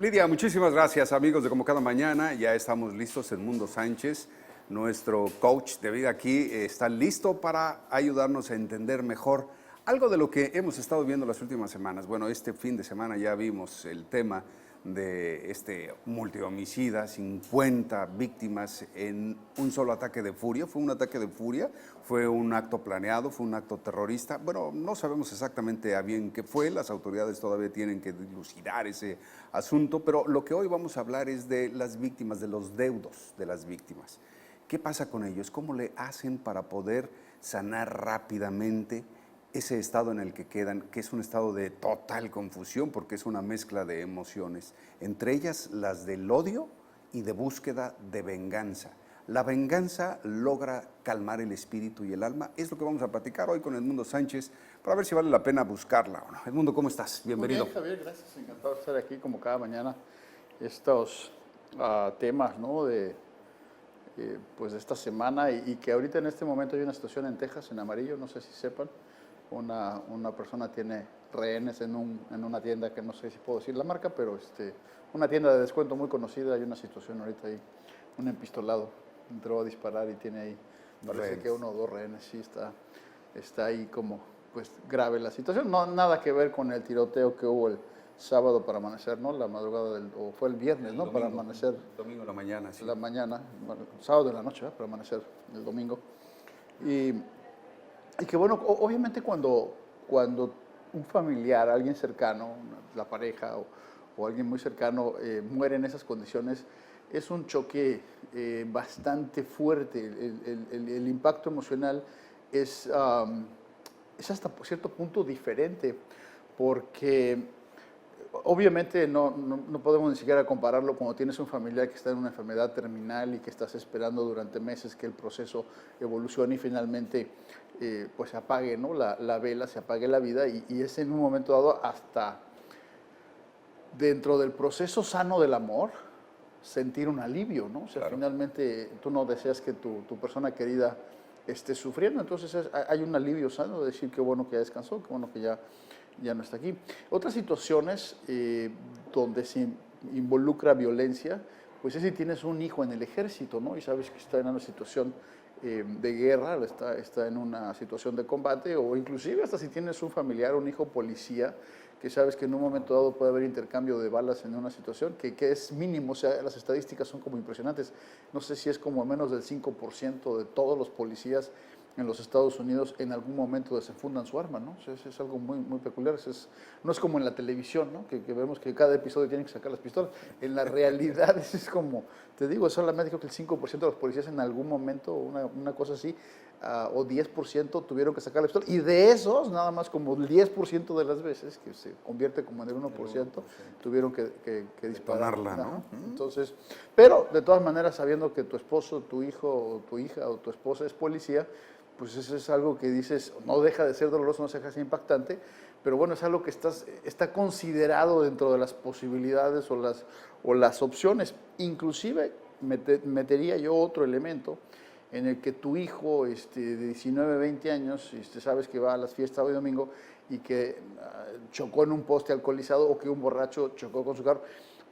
Lidia, muchísimas gracias, amigos de Como Cada Mañana. Ya estamos listos. Edmundo Sánchez, nuestro coach de vida aquí, está listo para ayudarnos a entender mejor algo de lo que hemos estado viendo las últimas semanas. Bueno, este fin de semana ya vimos el tema de este multihomicida, 50 víctimas en un solo ataque de furia. Fue un ataque de furia, fue un acto planeado, fue un acto terrorista. Bueno, no sabemos exactamente a bien qué fue, las autoridades todavía tienen que dilucidar ese asunto, pero lo que hoy vamos a hablar es de las víctimas, de los deudos de las víctimas. ¿Qué pasa con ellos? ¿Cómo le hacen para poder sanar rápidamente ese estado en el que quedan, que es un estado de total confusión porque es una mezcla de emociones, entre ellas las del odio y de búsqueda de venganza? La venganza logra calmar el espíritu y el alma. Es lo que vamos a platicar hoy con Edmundo Sánchez para ver si vale la pena buscarla o no. Edmundo, ¿cómo estás? Bienvenido. Muy bien, Javier, gracias. Encantado de estar aquí como cada mañana. Estos temas, ¿no? Pues de esta semana y que ahorita en este momento hay una situación en Texas, en amarillo, no sé si sepan. Una persona tiene rehenes en una tienda que no sé si puedo decir la marca, pero una tienda de descuento muy conocida. Hay una situación ahorita ahí, un empistolado entró a disparar y tiene ahí, parece que uno o dos rehenes. Sí, está ahí como pues grave la situación. No, nada que ver con el tiroteo que hubo el sábado para amanecer, ¿no? La madrugada o fue el viernes, ¿no? Para amanecer. Domingo en la mañana, sí. La mañana, bueno, sábado de la noche, para amanecer el domingo. Y que bueno, obviamente cuando un familiar, alguien cercano, la pareja o alguien muy cercano muere en esas condiciones, es un choque bastante fuerte. El impacto emocional es hasta cierto punto diferente, porque obviamente no podemos ni siquiera compararlo cuando tienes un familiar que está en una enfermedad terminal y que estás esperando durante meses que el proceso evolucione y finalmente pues se apague, ¿no? la vela, se apague la vida y es en un momento dado hasta dentro del proceso sano del amor sentir un alivio, ¿no? O sea, claro. Finalmente tú no deseas que tu persona querida esté sufriendo, entonces hay un alivio sano de decir qué bueno que ya descansó, qué bueno que ya no está aquí. Otras situaciones donde se involucra violencia, pues es si tienes un hijo en el ejército, ¿no? Y sabes que está en una situación de guerra, está en una situación de combate, o inclusive hasta si tienes un familiar, un hijo policía, que sabes que en un momento dado puede haber intercambio de balas en una situación que es mínimo. O sea, las estadísticas son como impresionantes. No sé si es como menos del 5% de todos los policías en los Estados Unidos en algún momento desenfundan su arma, ¿no? O sea, es algo muy, muy peculiar. No es como en la televisión, ¿no? Que vemos que cada episodio tienen que sacar las pistolas. En la realidad es como, te digo, solamente creo que el 5% de los policías en algún momento, una cosa así, o 10% tuvieron que sacar la pistola. Y de esos, nada más como el 10% de las veces, que se convierte como en el 1%, tuvieron que dispararla, ¿no? Entonces, pero de todas maneras, sabiendo que tu esposo, tu hijo, o tu hija, o tu esposa es policía, pues eso es algo que dices, no deja de ser doloroso, no deja de ser impactante, pero bueno, es algo que está considerado dentro de las posibilidades o las opciones. Inclusive metería yo otro elemento en el que tu hijo de 19, 20 años, sabes que va a las fiestas hoy domingo y que chocó en un poste alcoholizado o que un borracho chocó con su carro.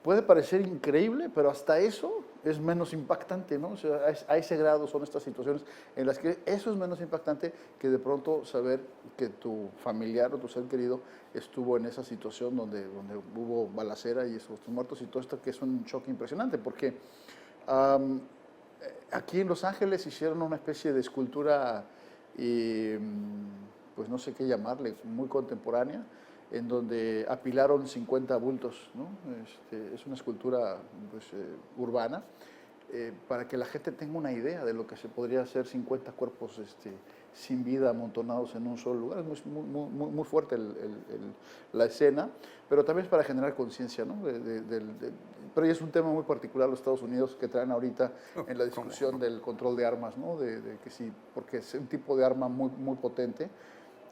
Puede parecer increíble, pero hasta eso es menos impactante, ¿no? O sea, a ese grado son estas situaciones en las que eso es menos impactante que de pronto saber que tu familiar o tu ser querido estuvo en esa situación donde hubo balacera y esos muertos y todo esto, que es un choque impresionante, porque aquí en Los Ángeles hicieron una especie de escultura, pues no sé qué llamarle, muy contemporánea, en donde apilaron 50 bultos, ¿no? Es una escultura pues, urbana, para que la gente tenga una idea de lo que se podría hacer 50 cuerpos sin vida amontonados en un solo lugar. Es muy fuerte la escena, pero también es para generar conciencia, ¿no? Pero ya es un tema muy particular los Estados Unidos que traen ahorita en la discusión del control de armas, ¿no? De que sí, porque es un tipo de arma muy potente,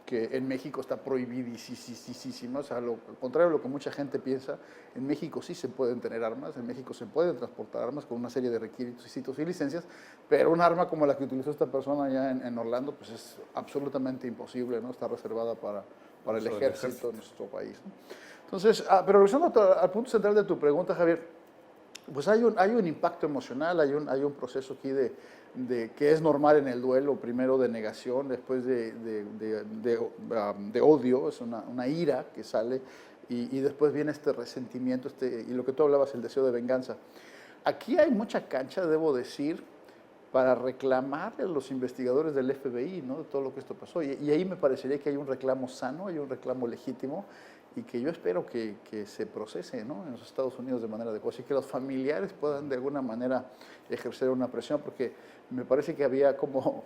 que en México está prohibidísimo, o sea, al contrario de lo que mucha gente piensa, en México sí se pueden tener armas, en México se pueden transportar armas con una serie de requisitos y licencias, pero un arma como la que utilizó esta persona allá en Orlando, pues es absolutamente imposible, ¿no? Está reservada para el ejército de nuestro país, ¿no? Entonces, pero regresando al punto central de tu pregunta, Javier, pues hay un impacto emocional, hay un proceso aquí que es normal en el duelo, primero de negación, después de odio, es una ira que sale, y después viene este resentimiento, y lo que tú hablabas, el deseo de venganza. Aquí hay mucha cancha, debo decir, para reclamarle a los investigadores del FBI, ¿no?, de todo lo que esto pasó. Y ahí me parecería que hay un reclamo sano, hay un reclamo legítimo, y que yo espero que se procese, ¿no?, en los Estados Unidos de manera adecuada, y que los familiares puedan de alguna manera ejercer una presión, porque me parece que había como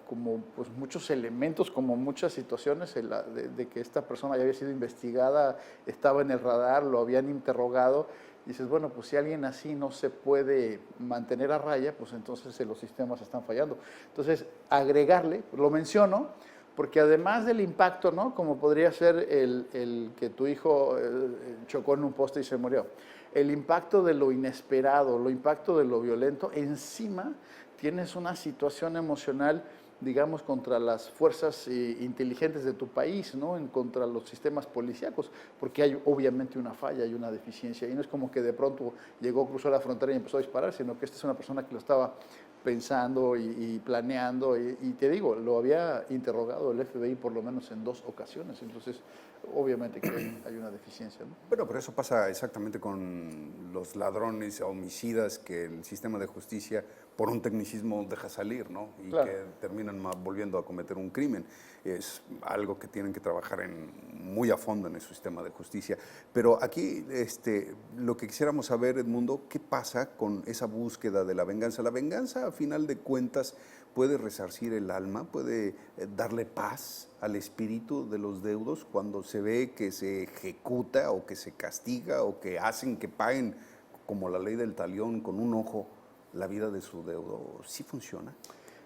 pues muchos elementos, como muchas situaciones de que esta persona ya había sido investigada, estaba en el radar, lo habían interrogado. Y dices, bueno, pues si alguien así no se puede mantener a raya, pues entonces los sistemas están fallando. Entonces, agregarle, lo menciono, porque además del impacto, ¿no?, como podría ser el que tu hijo chocó en un poste y se murió, el impacto de lo inesperado, el impacto de lo violento, encima tienes una situación emocional, digamos, contra las fuerzas inteligentes de tu país, ¿no?, contra los sistemas policíacos, porque hay obviamente una falla, hay una deficiencia, y no es como que de pronto llegó, cruzó la frontera y empezó a disparar, sino que esta es una persona que lo estaba pensando y planeando, y te digo, lo había interrogado el FBI por lo menos en 2 ocasiones, entonces obviamente que hay una deficiencia, ¿no? Bueno, pero eso pasa exactamente con los ladrones, homicidas, que el sistema de justicia, por un tecnicismo, deja salir, ¿no? Y Claro. que terminan volviendo a cometer un crimen. Es algo que tienen que trabajar muy a fondo en el sistema de justicia. Pero aquí lo que quisiéramos saber, Edmundo, ¿qué pasa con esa búsqueda de la venganza? La venganza, a final de cuentas, puede resarcir el alma, puede darle paz al espíritu de los deudos cuando se ve que se ejecuta o que se castiga o que hacen que paguen, como la ley del talión, con un ojo la vida de su deudo. ¿Sí funciona?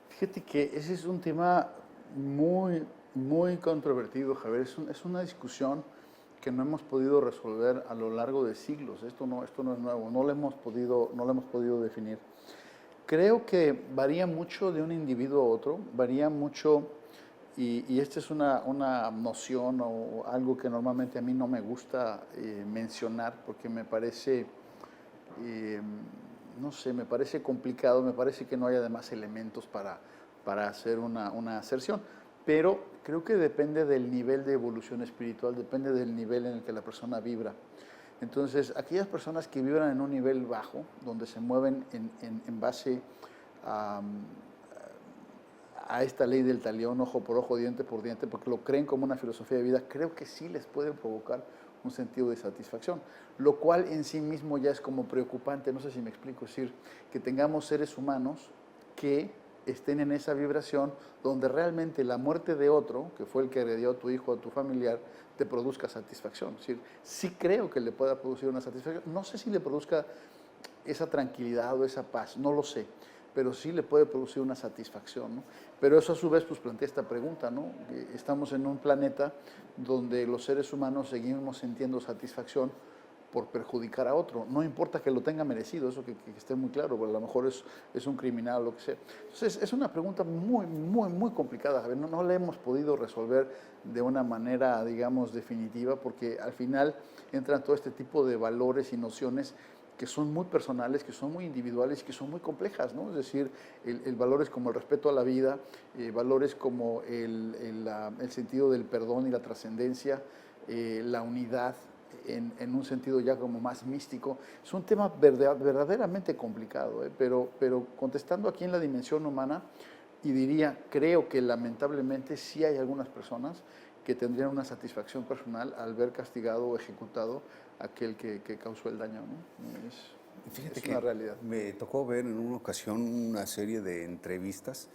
Fíjate que ese es un tema muy, muy controvertido, Javier. Es una discusión que no hemos podido resolver a lo largo de siglos. Esto no es nuevo, no lo hemos podido definir. Creo que varía mucho de un individuo a otro, varía mucho, y esta es una noción o algo que normalmente a mí no me gusta mencionar, porque me parece, no sé, me parece complicado, me parece que no hay además elementos para hacer una aserción, pero creo que depende del nivel de evolución espiritual, depende del nivel en el que la persona vibra. Entonces, aquellas personas que vibran en un nivel bajo, donde se mueven en base a, a esta ley del talión, ojo por ojo, diente por diente, porque lo creen como una filosofía de vida, creo que sí les puede provocar un sentido de satisfacción, lo cual en sí mismo ya es como preocupante, no sé si me explico, es decir, que tengamos seres humanos que estén en esa vibración donde realmente la muerte de otro, que fue el que agredió a tu hijo o a tu familiar, te produzca satisfacción. Es decir, sí creo que le pueda producir una satisfacción, no sé si le produzca esa tranquilidad o esa paz, no lo sé, pero sí le puede producir una satisfacción, ¿no? Pero eso a su vez pues plantea esta pregunta, ¿no? Estamos en un planeta donde los seres humanos seguimos sintiendo satisfacción por perjudicar a otro, no importa que lo tenga merecido, eso que esté muy claro, porque a lo mejor es un criminal o lo que sea. Entonces es una pregunta muy, muy, muy complicada, Javier, no la hemos podido resolver de una manera, digamos, definitiva, porque al final entran todo este tipo de valores y nociones que son muy personales, que son muy individuales y que son muy complejas, ¿no? Es decir, el valores como el respeto a la vida, valores como el sentido del perdón y la trascendencia, la unidad, en un sentido ya como más místico. Es un tema verdaderamente complicado, pero contestando aquí en la dimensión humana, y diría, creo que lamentablemente sí hay algunas personas que tendrían una satisfacción personal al ver castigado o ejecutado aquel que causó el daño, ¿no? Fíjate Es una realidad. me tocó ver en una ocasión una serie de entrevistas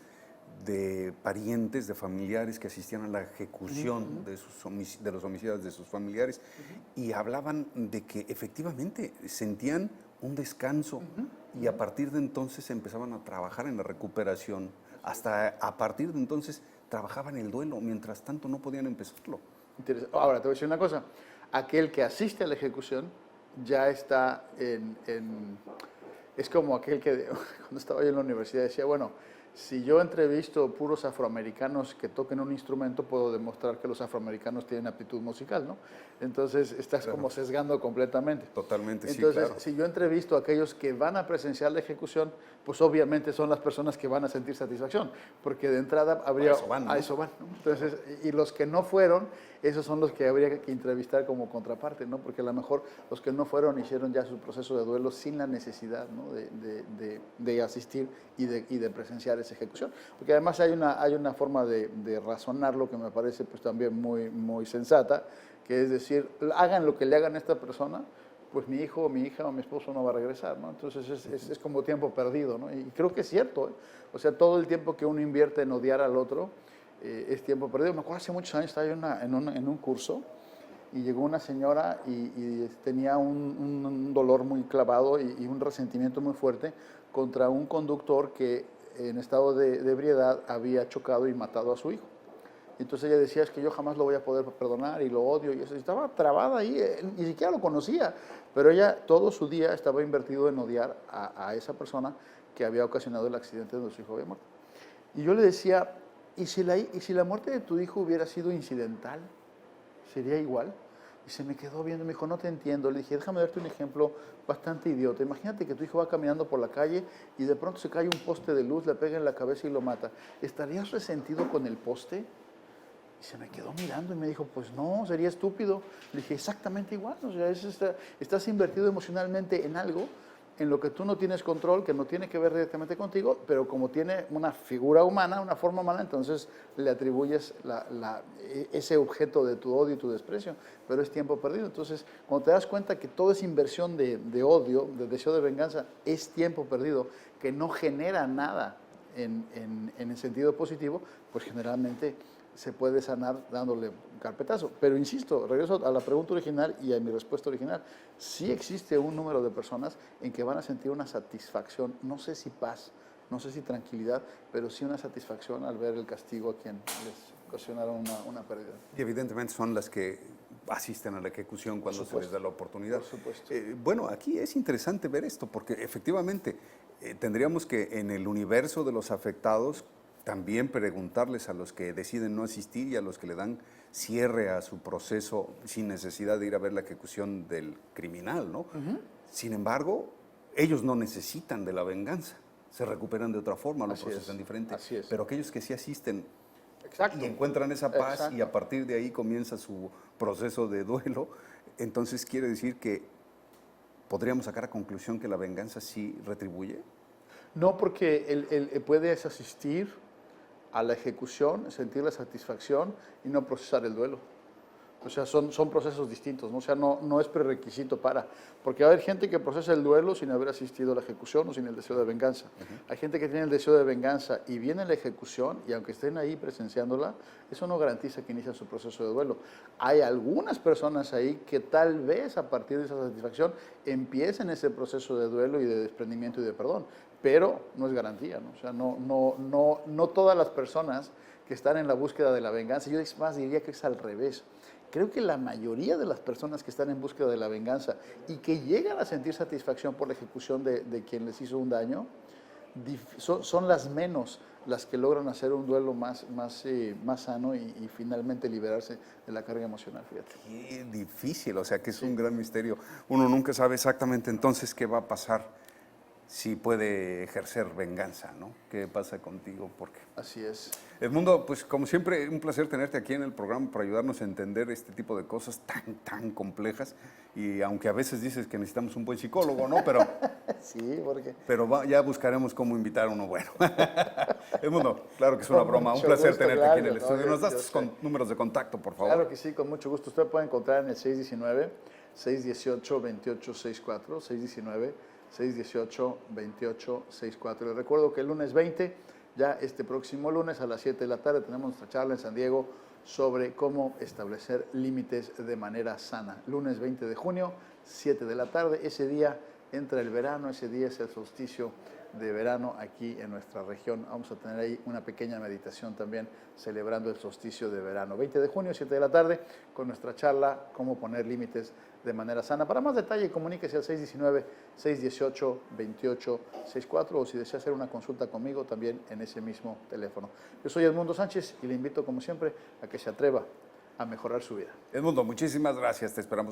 de parientes, de familiares que asistían a la ejecución de los homicidios de sus familiares y hablaban de que efectivamente sentían un descanso y a partir de entonces empezaban a trabajar en la recuperación. Hasta a partir de entonces trabajaban el duelo, mientras tanto no podían empezarlo. Ahora, te voy a decir una cosa. Aquel que asiste a la ejecución ya está es como aquel que cuando estaba yo en la universidad decía, bueno, Si yo entrevisto puros afroamericanos que toquen un instrumento, puedo demostrar que los afroamericanos tienen aptitud musical, ¿no? Entonces, estás como sesgando completamente. Totalmente, sí, Entonces, claro. si yo entrevisto a aquellos que van a presenciar la ejecución, pues obviamente son las personas que van a sentir satisfacción, porque de entrada habría... A eso van, ¿no? A eso van, ¿no? Entonces, y los que no fueron, esos son los que habría que entrevistar como contraparte, ¿no? Porque a lo mejor los que no fueron hicieron ya su proceso de duelo sin la necesidad, ¿no? de asistir y de presenciar esa ejecución. Porque además hay una forma de razonarlo que me parece pues también muy sensata, que es decir, hagan lo que le hagan a esta persona, pues mi hijo o mi hija o mi esposo no va a regresar, ¿no? Entonces es como tiempo perdido, ¿no? Y creo que es cierto, ¿eh? O sea, todo el tiempo que uno invierte en odiar al otro es tiempo perdido. Me acuerdo hace muchos años estaba yo en un curso y llegó una señora y tenía un dolor muy clavado y un resentimiento muy fuerte contra un conductor que en estado de ebriedad había chocado y matado a su hijo. Entonces ella decía, es que yo jamás lo voy a poder perdonar y lo odio. Y eso, y estaba trabada ahí, ni siquiera lo conocía. Pero ella todo su día estaba invertido en odiar a esa persona que había ocasionado el accidente donde su hijo había muerto. Y yo le decía, ¿y si la muerte de tu hijo hubiera sido incidental? ¿Sería igual? Y se me quedó viendo, me dijo, no te entiendo. Le dije, déjame darte un ejemplo bastante idiota. Imagínate que tu hijo va caminando por la calle y de pronto se cae un poste de luz, le pega en la cabeza y lo mata. ¿Estarías resentido con el poste? Y se me quedó mirando y me dijo, pues no, sería estúpido. Le dije, exactamente igual. O sea, estás invertido emocionalmente en algo en lo que tú no tienes control, que no tiene que ver directamente contigo, pero como tiene una figura humana, una forma humana, entonces le atribuyes ese objeto de tu odio y tu desprecio, pero es tiempo perdido. Entonces, cuando te das cuenta que toda esa inversión de odio, de deseo de venganza, es tiempo perdido, que no genera nada en el sentido positivo, pues generalmente se puede sanar dándole un carpetazo. Pero insisto, regreso a la pregunta original y a mi respuesta original. Sí existe un número de personas en que van a sentir una satisfacción, no sé si paz, no sé si tranquilidad, pero sí una satisfacción al ver el castigo a quien les ocasionaron una pérdida. Y evidentemente son las que asisten a la ejecución cuando se les da la oportunidad. Por supuesto. Bueno, aquí es interesante ver esto, porque efectivamente tendríamos que en el universo de los afectados también preguntarles a los que deciden no asistir y a los que le dan cierre a su proceso sin necesidad de ir a ver la ejecución del criminal, ¿no? Sin embargo, ellos no necesitan de la venganza, se recuperan de otra forma, lo procesan diferente. Así es. Pero aquellos que sí asisten Exacto. y encuentran esa paz Exacto. y a partir de ahí comienza su proceso de duelo, entonces quiere decir que podríamos sacar a conclusión que la venganza sí retribuye. No, porque él puedes asistir a la ejecución, sentir la satisfacción y no procesar el duelo. O sea, son procesos distintos, ¿no? O sea, no es prerequisito para. Porque va a haber gente que procesa el duelo sin haber asistido a la ejecución o sin el deseo de venganza. Hay gente que tiene el deseo de venganza y viene la ejecución y aunque estén ahí presenciándola, eso no garantiza que inician su proceso de duelo. Hay algunas personas ahí que tal vez a partir de esa satisfacción empiecen ese proceso de duelo y de desprendimiento y de perdón, pero no es garantía, ¿no? O sea, no todas las personas que están en la búsqueda de la venganza, yo más diría que es al revés. Creo que la mayoría de las personas que están en búsqueda de la venganza y que llegan a sentir satisfacción por la ejecución de quien les hizo un daño, son las menos las que logran hacer un duelo más sano y finalmente liberarse de la carga emocional, fíjate. Qué difícil, o sea que es un gran misterio. Uno nunca sabe exactamente entonces qué va a pasar si puede ejercer venganza, ¿no? ¿Qué pasa contigo? Porque Así es. Edmundo, pues como siempre, un placer tenerte aquí en el programa para ayudarnos a entender este tipo de cosas tan complejas. Y aunque a veces dices que necesitamos un buen psicólogo, ¿no? Pero, sí, porque... pero ya buscaremos cómo invitar a uno bueno. Edmundo, claro que es una broma. Un placer gusto, tenerte aquí en el estudio. no, ¿Nos das números de contacto, por favor? Claro que sí, con mucho gusto. Usted puede encontrar en el 619-618-2864, 618-2864. Les recuerdo que el lunes 20, ya este próximo lunes a las 7 de la tarde, tenemos nuestra charla en San Diego sobre cómo establecer límites de manera sana. Lunes 20 de junio, 7 de la tarde. Ese día entra el verano, ese día es el solsticio de verano aquí en nuestra región. Vamos a tener ahí una pequeña meditación también celebrando el solsticio de verano. 20 de junio, 7 de la tarde, con nuestra charla Cómo poner límites de manera sana. Para más detalle, comuníquese al 619-618-2864 o si desea hacer una consulta conmigo, también en ese mismo teléfono. Yo soy Edmundo Sánchez y le invito, como siempre, a que se atreva a mejorar su vida. Edmundo, muchísimas gracias. Te esperamos.